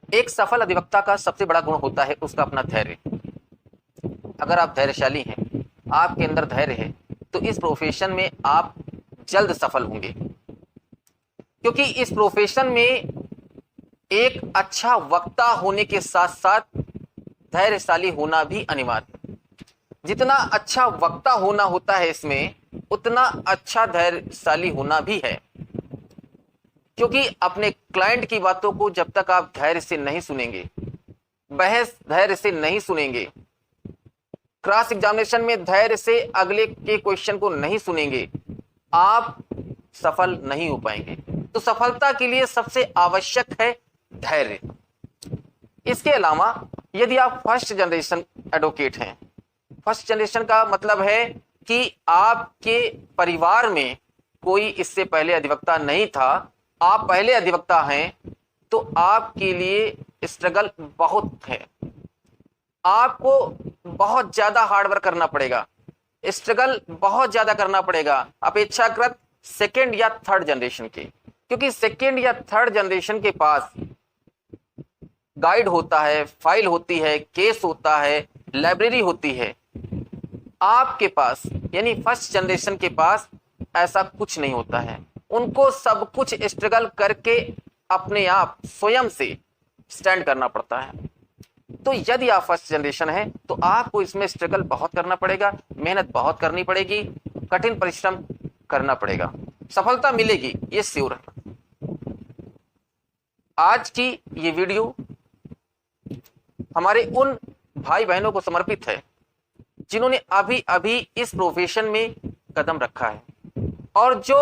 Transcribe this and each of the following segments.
एक सफल अधिवक्ता का सबसे बड़ा गुण होता है उसका अपना धैर्य। अगर आप धैर्यशाली हैं, आपके अंदर धैर्य है, तो इस प्रोफेशन में आप जल्द सफल होंगे। क्योंकि इस प्रोफेशन में एक अच्छा वक्ता होने के साथ साथ धैर्यशाली होना भी अनिवार्य है। जितना अच्छा वक्ता होना होता है इसमें, उतना अच्छा धैर्यशाली होना भी है। क्योंकि अपने क्लाइंट की बातों को जब तक आप धैर्य से नहीं सुनेंगे, बहस धैर्य से नहीं सुनेंगे, क्रॉस एग्जामिनेशन में धैर्य से अगले के क्वेश्चन को नहीं सुनेंगे, आप सफल नहीं हो पाएंगे। तो सफलता के लिए सबसे आवश्यक है धैर्य। इसके अलावा यदि आप फर्स्ट जनरेशन एडवोकेट हैं, फर्स्ट जनरेशन का मतलब है कि आपके परिवार में कोई इससे पहले अधिवक्ता नहीं था, आप पहले अधिवक्ता हैं, तो आपके लिए स्ट्रगल बहुत है। आपको बहुत ज्यादा हार्डवर्क करना पड़ेगा, स्ट्रगल बहुत ज्यादा करना पड़ेगा अपेक्षाकृत सेकेंड या थर्ड जनरेशन के। क्योंकि सेकेंड या थर्ड जनरेशन के पास गाइड होता है, फाइल होती है, केस होता है, लाइब्रेरी होती है। आपके पास यानी फर्स्ट जनरेशन के पास ऐसा कुछ नहीं होता है। उनको सब कुछ स्ट्रगल करके अपने आप स्वयं से स्टैंड करना पड़ता है। तो यदि आप फर्स्ट जनरेशन है तो आपको इसमें स्ट्रगल बहुत करना पड़ेगा, मेहनत बहुत करनी पड़ेगी, कठिन परिश्रम करना पड़ेगा। सफलता मिलेगी, ये श्योर है। आज की ये वीडियो हमारे उन भाई बहनों को समर्पित है जिन्होंने अभी अभी इस प्रोफेशन में कदम रखा है और जो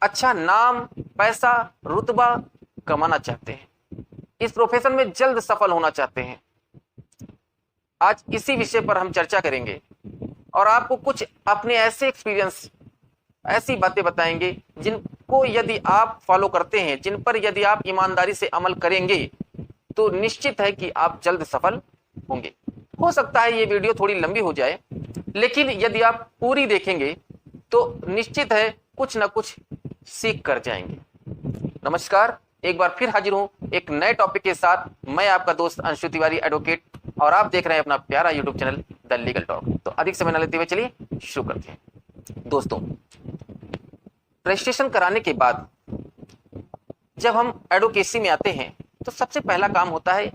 अच्छा नाम, पैसा, रुतबा कमाना चाहते हैं, इस प्रोफेशन में जल्द सफल होना चाहते हैं। आज इसी विषय पर हम चर्चा करेंगे और आपको कुछ अपने ऐसे एक्सपीरियंस, ऐसी बातें बताएंगे जिनको यदि आप फॉलो करते हैं, जिन पर यदि आप ईमानदारी से अमल करेंगे, तो निश्चित है कि आप जल्द सफल होंगे। हो सकता है ये वीडियो थोड़ी लंबी हो जाए, लेकिन यदि आप पूरी देखेंगे तो निश्चित है कुछ ना कुछ सीख कर जाएंगे। नमस्कार, एक बार फिर हाजिर हूं एक नए टॉपिक के साथ। मैं आपका दोस्त अंशु तिवारी एडवोकेट, और आप देख रहे हैं अपना प्यारा YouTube channel the legal talk. तो अधिक समय न लेते हुए चलिए शुरू करते हैं। दोस्तों, रजिस्ट्रेशन कराने के बाद जब हम एडवोकेसी में आते हैं तो सबसे पहला काम होता है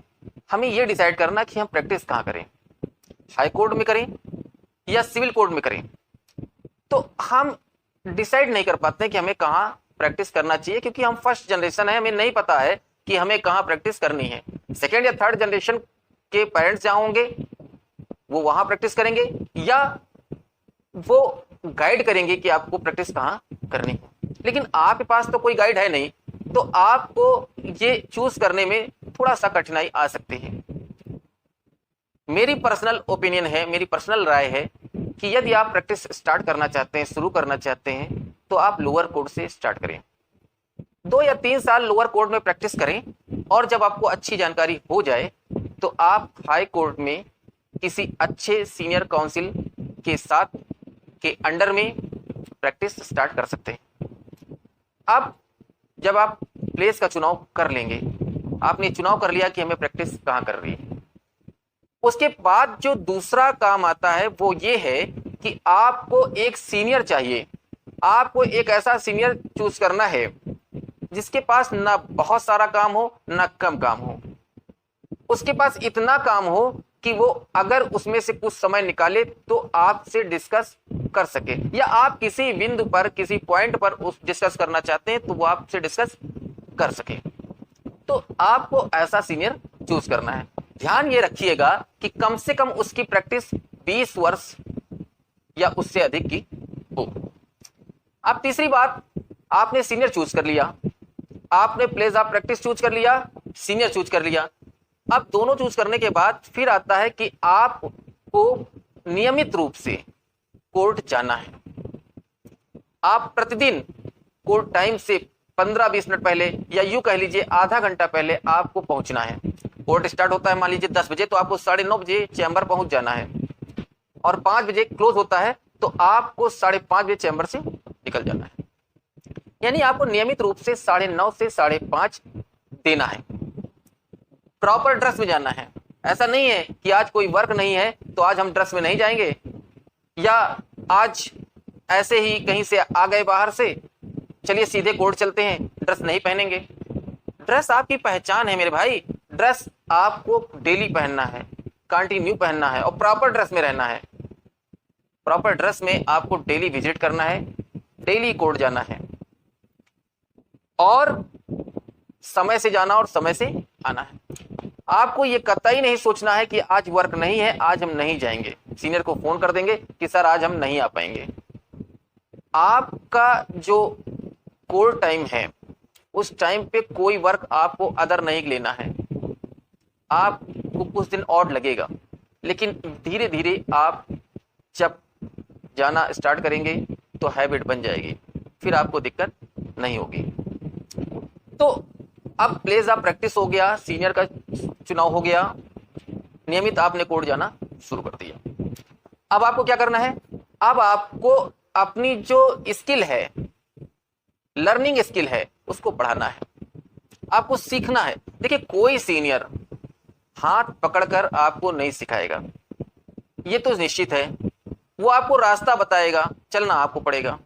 हमें यह डिसाइड करना कि हम प्रैक्टिस कहां करें, हाई कोर्ट में करें या सिविल कोर्ट में करें। तो हम डिसाइड नहीं कर पाते कि हमें कहां प्रैक्टिस करना चाहिए, क्योंकि हम फर्स्ट जनरेशन है, हमें नहीं पता है कि हमें कहां प्रैक्टिस करनी है। सेकेंड या थर्ड जनरेशन के पेरेंट्स जहां होंगे वो वहां प्रैक्टिस करेंगे, या वो गाइड करेंगे कि आपको प्रैक्टिस कहां करनी है। लेकिन आपके पास तो कोई गाइड है नहीं, तो आपको ये चूज करने में थोड़ा सा कठिनाई आ सकती है। मेरी पर्सनल ओपिनियन है, मेरी पर्सनल राय है कि यदि आप प्रैक्टिस स्टार्ट करना चाहते हैं, शुरू करना चाहते हैं, तो आप लोअर कोर्ट से स्टार्ट करें। 2 या 3 साल लोअर कोर्ट में प्रैक्टिस करें, और जब आपको अच्छी जानकारी हो जाए तो आप हाई कोर्ट में किसी अच्छे सीनियर काउंसिल के साथ के अंडर में प्रैक्टिस स्टार्ट कर सकते हैं। अब जब आप प्लेस का चुनाव कर लेंगे, आपने चुनाव कर लिया कि हमें प्रैक्टिस कहां कर रही है, उसके बाद जो दूसरा काम आता है वो ये है कि आपको एक सीनियर चाहिए। आपको एक ऐसा सीनियर चूज करना है जिसके पास ना बहुत सारा काम हो ना कम काम हो, उसके पास इतना काम हो कि वो अगर उसमें से कुछ समय निकाले तो आपसे डिस्कस कर सके, या आप किसी बिंदु पर, किसी पॉइंट पर उस डिस्कस करना चाहते हैं तो वो आपसे डिस्कस कर सके। तो आपको ऐसा सीनियर चूज करना है। ध्यान ये रखिएगा कि कम से कम उसकी प्रैक्टिस 20 वर्ष या उससे अधिक की हो। अब तीसरी बात, आपने सीनियर चूज कर लिया, आपने प्लेस ऑफ प्रैक्टिस चूज कर लिया, सीनियर चूज कर लिया। अब दोनों चूज करने के बाद फिर आता है कि आपको नियमित रूप से कोर्ट जाना है। आप प्रतिदिन कोर्ट टाइम से 15-20 मिनट पहले, या यूं कह लीजिए आधा घंटा पहले आपको पहुंचना है। कोर्ट स्टार्ट होता है मान लीजिए 10 बजे, तो आपको 9:30 बजे चैम्बर पहुंच जाना है, और 5 बजे क्लोज होता है, तो आपको 5:30 बजे चैम्बर से निकल जाना है। यानी आपको नियमित रूप से 9:30 से 5:30 देना है। प्रॉपर ड्रेस में जाना है। ऐसा नहीं है कि आज कोई वर्क नहीं है तो आज हम ड्रेस में नहीं जाएंगे, या आज ऐसे ही कहीं से आ गए बाहर से, चलिए सीधे कोर्ट चलते हैं, ड्रेस नहीं पहनेंगे। ड्रेस आपकी पहचान है मेरे भाई। ड्रेस आपको डेली पहनना है, कंटिन्यू पहनना है और प्रॉपर ड्रेस में रहना है। प्रॉपर ड्रेस में आपको डेली विजिट करना है, डेली कोर्ट जाना है और समय से जाना और समय से आना है। आपको ये कतई नहीं सोचना है कि आज वर्क नहीं है, आज हम नहीं जाएंगे, सीनियर को फोन कर देंगे कि सर आज हम नहीं आ पाएंगे। आपका जो कोर टाइम है उस टाइम पे कोई वर्क आपको अदर नहीं लेना है। आपको कुछ दिन और लगेगा, लेकिन धीरे धीरे आप जब जाना स्टार्ट करेंगे तो हैबिट बन जाएगी, फिर आपको दिक्कत नहीं होगी। तो अब प्लेस ऑफ प्रैक्टिस हो गया, सीनियर का चुनाव हो गया, नियमित आपने कोर्ट जाना शुरू कर दिया। अब आपको क्या करना है? अब आपको अपनी जो स्किल है, लर्निंग स्किल है, उसको बढ़ाना है, आपको सीखना है। देखिए, कोई सीनियर हाथ पकड़कर आपको नहीं सिखाएगा, ये तो निश्चित है। वो आपको रास्ता बताएगा, चलना आपको पड़ेगा।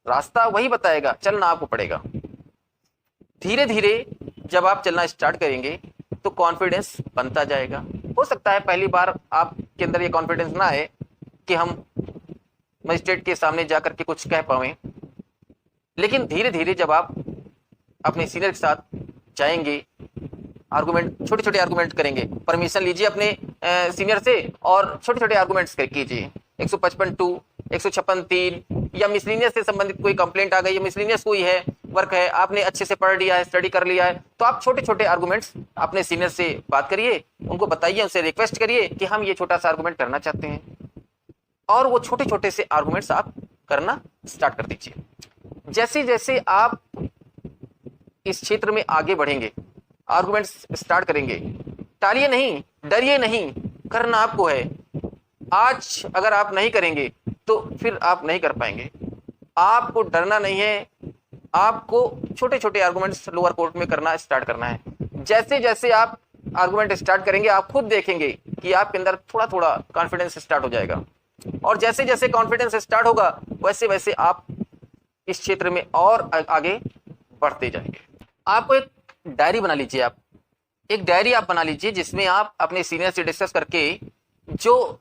रास्ता वही बताएगा, चलना आपको पड़ेगा। धीरे धीरे जब आप चलना स्टार्ट करेंगे तो कॉन्फिडेंस बनता जाएगा। हो सकता है पहली बार आपके अंदर ये कॉन्फिडेंस ना आए कि हम मजिस्ट्रेट के सामने जाकर के कुछ कह पाएं, लेकिन धीरे धीरे जब आप अपने सीनियर के साथ जाएंगे, आर्गुमेंट, छोटे छोटे आर्गुमेंट करेंगे, परमिशन लीजिए अपने सीनियर से और छोटे छोटे आर्गुमेंट्स कीजिए। 155(2), 156(3) या मिसलिनियस से संबंधित कोई कंप्लेंट आ गई है, मिसलिनियस कोई है, वर्क है, आपने अच्छे से पढ़ लिया है, स्टडी कर लिया है, तो आप छोटे छोटे आर्गुमेंट्स अपने सीनियर से बात करिए, उनको बताइए, उनसे रिक्वेस्ट करिए कि हम ये छोटा सा आर्गुमेंट करना चाहते हैं, और वो छोटे छोटे से आर्गुमेंट्स आप करना स्टार्ट कर दीजिए। जैसे जैसे आप इस क्षेत्र में आगे बढ़ेंगे, आर्गुमेंट्स स्टार्ट करेंगे, टालिए नहीं, डरिए नहीं, करना आपको है। आज अगर आप नहीं करेंगे तो फिर आप नहीं कर पाएंगे। आपको डरना नहीं है, आपको छोटे छोटे आर्गुमेंट्स लोअर कोर्ट में करना स्टार्ट करना है। जैसे जैसे आप आर्गुमेंट स्टार्ट करेंगे, आप खुद देखेंगे कि आपके अंदर थोड़ा थोड़ा कॉन्फिडेंस स्टार्ट हो जाएगा, और जैसे जैसे कॉन्फिडेंस स्टार्ट होगा वैसे वैसे आप इस क्षेत्र में और आगे बढ़ते जाएंगे। आपको एक डायरी बना लीजिए, आप एक डायरी आप बना लीजिए जिसमें आप अपने सीनियर से डिस्कस करके जो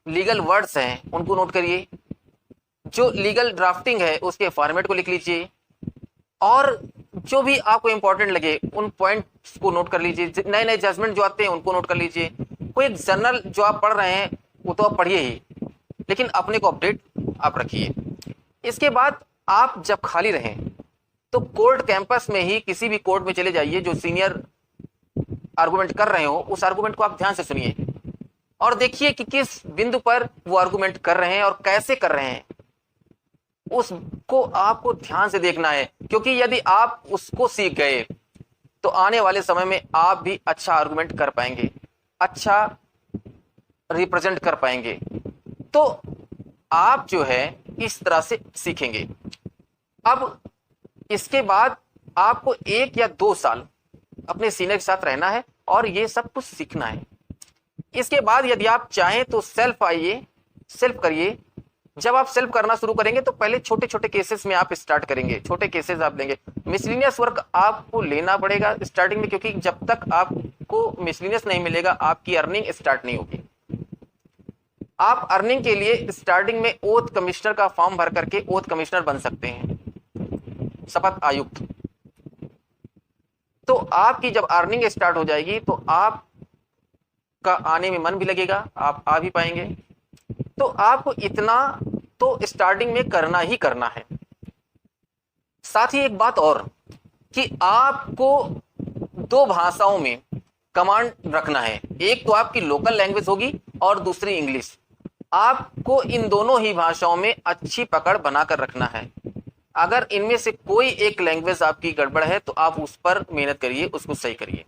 लीगल वर्ड्स हैं उनको नोट करिए, जो लीगल ड्राफ्टिंग है उसके फॉर्मेट को लिख लीजिए, और जो भी आपको इंपॉर्टेंट लगे उन पॉइंट्स को नोट कर लीजिए। नए नए जजमेंट जो आते हैं उनको नोट कर लीजिए। कोई एक जर्नल जो आप पढ़ रहे हैं वो तो आप पढ़िए ही, लेकिन अपने को अपडेट आप रखिए। इसके बाद आप जब खाली रहें तो कोर्ट कैंपस में ही किसी भी कोर्ट में चले जाइए, जो सीनियर आर्गुमेंट कर रहे हो उस आर्गुमेंट को आप ध्यान से सुनिए और देखिए कि किस बिंदु पर वो आर्गुमेंट कर रहे हैं और कैसे कर रहे हैं, उसको आपको ध्यान से देखना है। क्योंकि यदि आप उसको सीख गए तो आने वाले समय में आप भी अच्छा आर्गुमेंट कर पाएंगे, अच्छा रिप्रेजेंट कर पाएंगे। तो आप जो है इस तरह से सीखेंगे। अब इसके बाद आपको 1 या 2 साल अपने सीनियर के साथ रहना है और ये सब कुछ सीखना है। इसके बाद यदि आप चाहें तो सेल्फ आइए, सेल्फ करिए। जब आप सेल्फ करना शुरू करेंगे तो पहले छोटे छोटे केसेस में आप स्टार्ट करेंगे, छोटे केसेस आप लेंगे। मिसलिनियस वर्क आपको लेना पड़ेगा स्टार्टिंग में, क्योंकि जब तक आपको मिसलिनियस नहीं मिलेगा आपकी अर्निंग स्टार्ट नहीं होगी। आप अर्निंग के लिए स्टार्टिंग में ओथ कमिश्नर का फॉर्म भर करके ओथ कमिश्नर बन सकते हैं, शपथ आयुक्त। तो आपकी जब अर्निंग स्टार्ट हो जाएगी तो आप का आने में मन भी लगेगा, आप आ भी पाएंगे। तो आपको इतना तो स्टार्टिंग में करना ही करना है। साथ ही एक बात और कि आपको 2 भाषाओं में कमांड रखना है, एक तो आपकी लोकल लैंग्वेज होगी और दूसरी इंग्लिश। आपको इन दोनों ही भाषाओं में अच्छी पकड़ बनाकर रखना है। अगर इनमें से कोई एक लैंग्वेज आपकी गड़बड़ है तो आप उस पर मेहनत करिए, उसको सही करिए।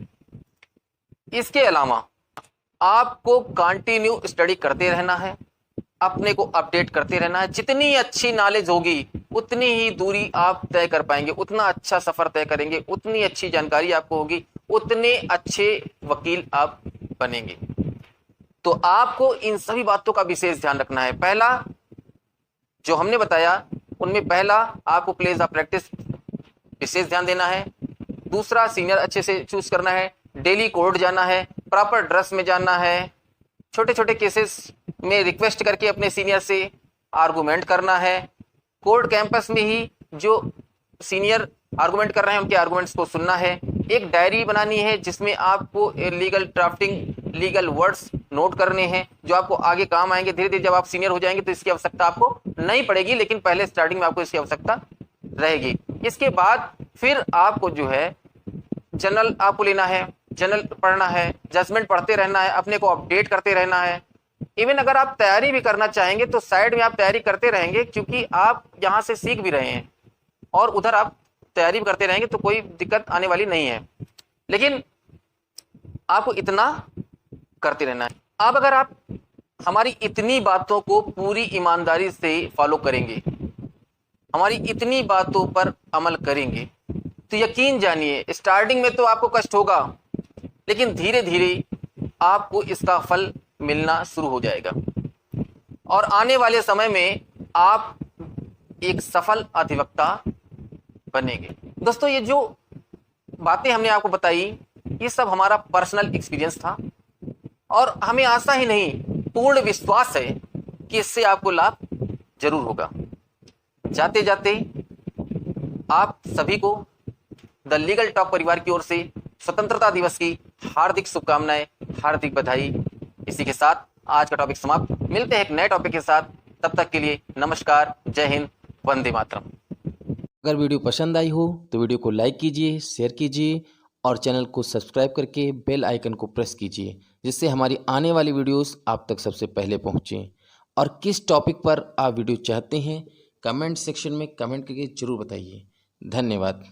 इसके अलावा आपको कंटिन्यू स्टडी करते रहना है, अपने को अपडेट करते रहना है। जितनी अच्छी नॉलेज होगी उतनी ही दूरी आप तय कर पाएंगे, उतना अच्छा सफर तय करेंगे, उतनी अच्छी जानकारी आपको होगी, उतने अच्छे वकील आप बनेंगे। तो आपको इन सभी बातों का विशेष ध्यान रखना है। पहला जो हमने बताया उनमें पहला आपको प्लेस ऑफ प्रैक्टिस विशेष ध्यान देना है। दूसरा सीनियर अच्छे से चूज करना है, डेली कोर्ट जाना है, प्रॉपर ड्रेस में जाना है, छोटे छोटे केसेस में रिक्वेस्ट करके अपने सीनियर से आर्गूमेंट करना है। कोर्ट कैंपस में ही जो सीनियर आर्गूमेंट कर रहे हैं उनके आर्गूमेंट्स को सुनना है। एक डायरी बनानी है जिसमें आपको legal drafting, legal words note करने हैं जो आपको आगे काम आएंगे। धीरे धीरे जब आप सीनियर हो जाएंगे तो इसकी आवश्यकता आपको नहीं पड़ेगी, लेकिन पहले स्टार्टिंग में आपको इसकी आवश्यकता रहेगी। इसके बाद फिर आपको जो है जनरल आपको लेना है, जनरल पढ़ना है, जजमेंट पढ़ते रहना है, अपने को अपडेट करते रहना है। इवन अगर आप तैयारी भी करना चाहेंगे तो साइड में आप तैयारी करते रहेंगे, क्योंकि आप यहाँ से सीख भी रहे हैं और उधर आप तैयारी भी करते रहेंगे तो कोई दिक्कत आने वाली नहीं है। लेकिन आपको इतना करते रहना है। अब अगर आप हमारी इतनी बातों को पूरी ईमानदारी से फॉलो करेंगे, हमारी इतनी बातों पर अमल करेंगे, तो यकीन जानिए स्टार्टिंग में तो आपको कष्ट होगा, लेकिन धीरे धीरे आपको इसका फल मिलना शुरू हो जाएगा और आने वाले समय में आप एक सफल अधिवक्ता बनेंगे। दोस्तों, ये जो बातें हमने आपको बताई ये सब हमारा पर्सनल एक्सपीरियंस था और हमें आशा ही नहीं पूर्ण विश्वास है कि इससे आपको लाभ जरूर होगा। जाते जाते आप सभी को द लीगल टॉक परिवार की ओर से स्वतंत्रता दिवस की हार्दिक शुभकामनाएं, हार्दिक बधाई। इसी के साथ आज का टॉपिक समाप्त। मिलते हैं एक नए टॉपिक के साथ, तब तक के लिए नमस्कार, जय हिंद, वंदे मातरम। अगर वीडियो पसंद आई हो तो वीडियो को लाइक कीजिए, शेयर कीजिए और चैनल को सब्सक्राइब करके बेल आइकन को प्रेस कीजिए, जिससे हमारी आने वाली वीडियोस आप तक सबसे पहले पहुंचें। और किस टॉपिक पर आप वीडियो चाहते हैं कमेंट सेक्शन में कमेंट करके जरूर बताइए। धन्यवाद।